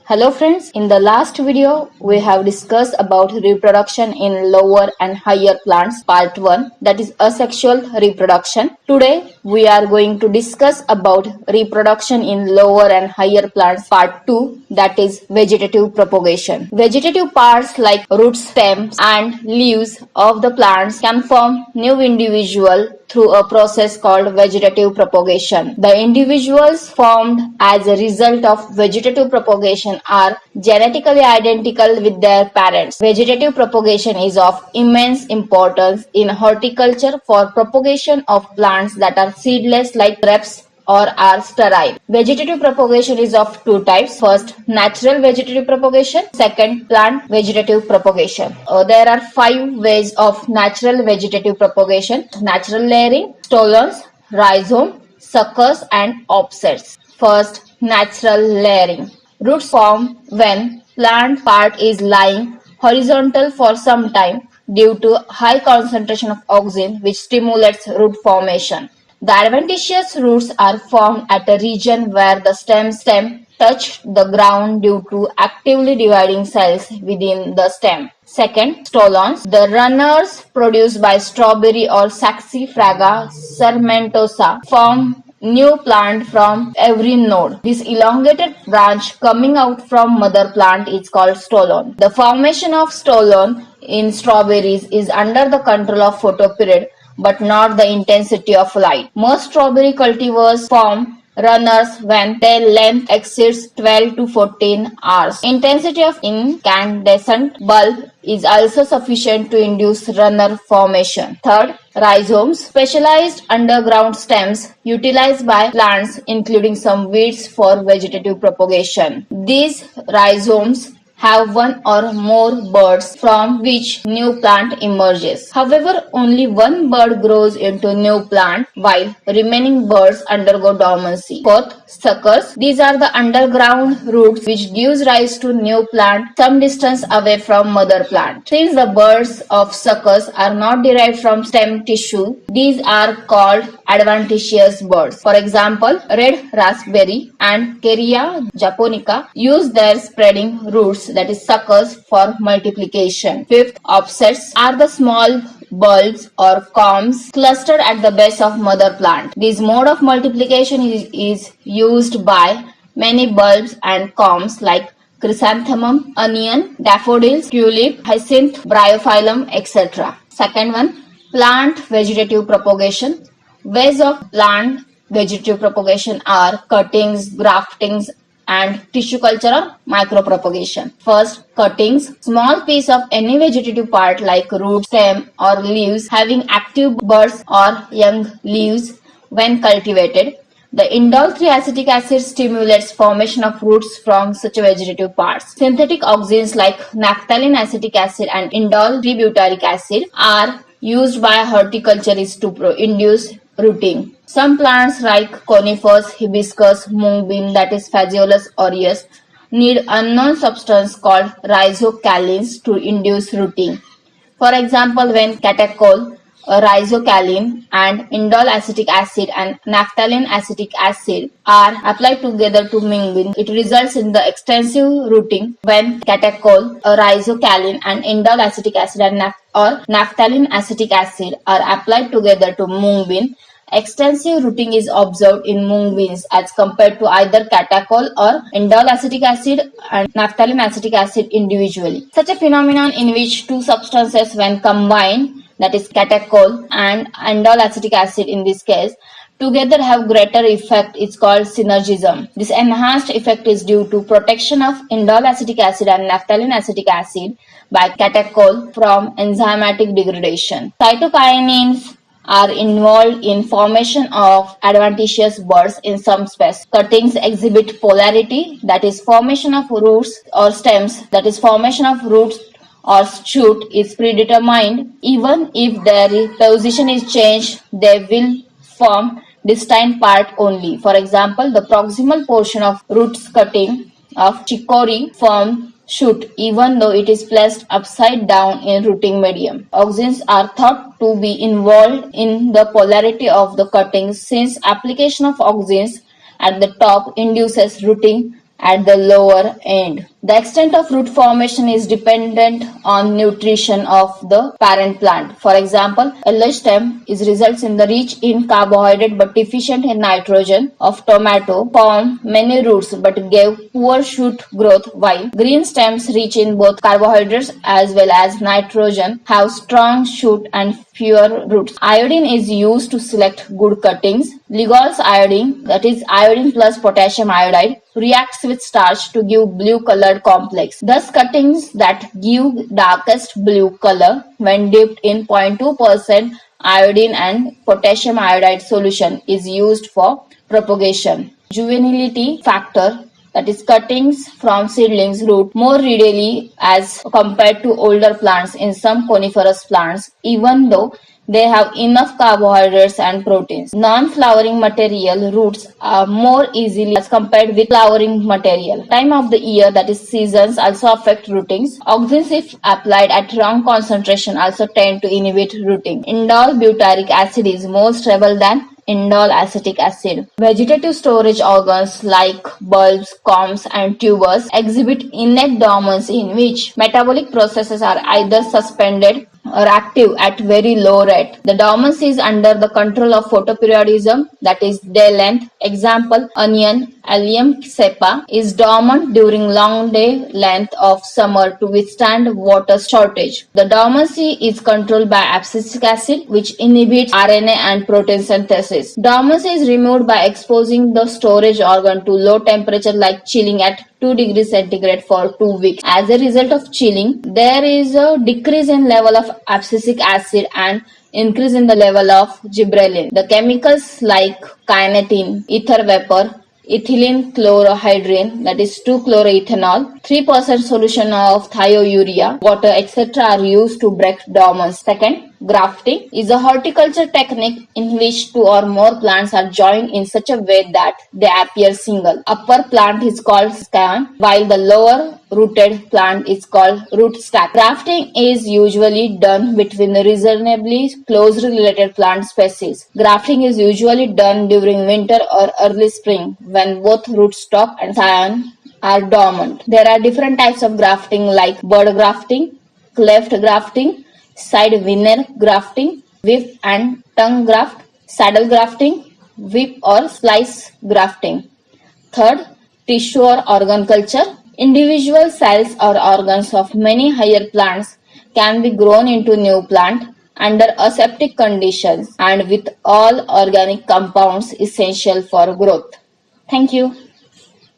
Hello friends, in the last video we have discussed about reproduction in lower and higher plants part 1, that is asexual reproduction. Today we are going to discuss about reproduction in lower and higher plants part 2, that is vegetative propagation. Vegetative parts like roots, stems and leaves of the plants can form new individual through a process called vegetative propagation. The individuals formed as a result of vegetative propagation are genetically identical with their parents. Vegetative propagation is of immense importance in horticulture for propagation of plants that are seedless like grapes or are sterile. Vegetative propagation is of two types. First, natural vegetative propagation. Second, plant vegetative propagation. There are 5 ways of natural vegetative propagation. Natural layering, stolons, rhizome, suckers and offsets. First, natural layering. Roots form when plant part is lying horizontal for some time due to high concentration of oxygen which stimulates root formation. The adventitious roots are formed at a region where the stem touch the ground due to actively dividing cells within the stem. Second, stolons. The runners produced by strawberry or Saxifraga sarmentosa form new plant from every node. This elongated branch coming out from mother plant is called stolon. The formation of stolon in strawberries is under the control of photoperiod but not the intensity of light. Most strawberry cultivars form runners when their length exceeds 12 to 14 hours. Intensity of incandescent bulb is also sufficient to induce runner formation. Third, rhizomes, specialized underground stems utilized by plants including some weeds for vegetative propagation. These rhizomes have one or more buds from which new plant emerges. However, only one bud grows into new plant while remaining buds undergo dormancy. Fourth, suckers. These are the underground roots which gives rise to new plant some distance away from mother plant. Since the buds of suckers are not derived from stem tissue, these are called adventitious buds. For example, red raspberry and Caria japonica use their spreading roots, that is suckers, for multiplication. Fifth, offsets are the small bulbs or corms clustered at the base of mother plant. This mode of multiplication is used by many bulbs and corms like chrysanthemum, onion, daffodils, tulip, hyacinth, bryophyllum, etc. Second one, plant vegetative propagation. Ways of plant vegetative propagation are cuttings, graftings, and tissue culture or micropropagation. First, cuttings. Small piece of any vegetative part like root, stem or leaves having active buds or young leaves when cultivated. The indole 3-acetic acid stimulates formation of roots from such vegetative parts. Synthetic auxins like naphthalene acetic acid and indole 3-butyric acid are used by horticulturists to induce rooting. Some plants like conifers, hibiscus, mung-bean, that is Phaseolus aureus, need unknown substance called rhizocalins to induce rooting. For example, when catechol, rhizocalin and indole acetic acid and naphthalene acetic acid are applied together to mung-bean, it results in the extensive rooting. When catechol, rhizocalin and indole acetic acid and naphthalene acetic acid are applied together to mung-bean, extensive rooting is observed in mung beans as compared to either catechol or indole acetic acid and naphthalene acetic acid individually. Such a phenomenon in which two substances when combined, that is catechol and indole acetic acid in this case, together have greater effect is called synergism. This enhanced effect is due to protection of indole acetic acid and naphthalene acetic acid by catechol from enzymatic degradation. Cytokinins are involved in formation of adventitious buds in some species. Cuttings exhibit polarity, that is formation of roots or stems, that is formation of roots or shoot is predetermined. Even if their position is changed, they will form distinct part only. For example, the proximal portion of roots cutting of chicory form shoot even though it is placed upside down in rooting medium. Auxins are thought to be involved in the polarity of the cuttings since application of auxins at the top induces rooting at the lower end. The extent of root formation is dependent on nutrition of the parent plant. For example, a large stem is results in the rich in carbohydrate but deficient in nitrogen of tomato form many roots but gave poor shoot growth, while green stems rich in both carbohydrates as well as nitrogen have strong shoot and fewer roots. Iodine is used to select good cuttings. Ligols iodine, that is iodine plus potassium iodide, reacts with starch to give blue colored complex. Thus, cuttings that give darkest blue color when dipped in 0.2% iodine and potassium iodide solution is used for propagation. Juvenility factor, that is cuttings from seedlings root more readily as compared to older plants in some coniferous plants, even though they have enough carbohydrates and proteins. Non-flowering material roots are more easily as compared with flowering material. Time of the year, that is seasons, also affect rootings. Auxins, if applied at wrong concentration, also tend to inhibit rooting. Indole butyric acid is more stable than indole acetic acid. Vegetative storage organs like bulbs, corms, and tubers exhibit innate dormancy in which metabolic processes are either suspended or active at very low rate. The dormancy is under the control of photoperiodism, that is day length. Example, onion, Allium cepa, is dormant during long day length of summer to withstand water shortage. The dormancy is controlled by abscisic acid, which inhibits RNA and protein synthesis. Dormancy is removed by exposing the storage organ to low temperature like chilling at 2 degrees centigrade for 2 weeks. As a result of chilling, there is a decrease in level of abscisic acid and increase in the level of gibberellin. The chemicals like kinetin, ether vapor, ethylene chlorohydrin, that is 2-chloroethanol, 3% solution of thiourea, water, etc. are used to break dormancy. Second, grafting is a horticulture technique in which 2 or more plants are joined in such a way that they appear single. Upper plant is called scion, while the lower rooted plant is called rootstock. Grafting is usually done between reasonably closely related plant species. Grafting is usually done during winter or early spring when both rootstock and scion are dormant. There are different types of grafting like bud grafting, cleft grafting, side veneer grafting, whip and tongue graft, saddle grafting, whip or slice grafting. Third, tissue or organ culture. Individual cells or organs of many higher plants can be grown into new plant under aseptic conditions and with all organic compounds essential for growth. Thank you.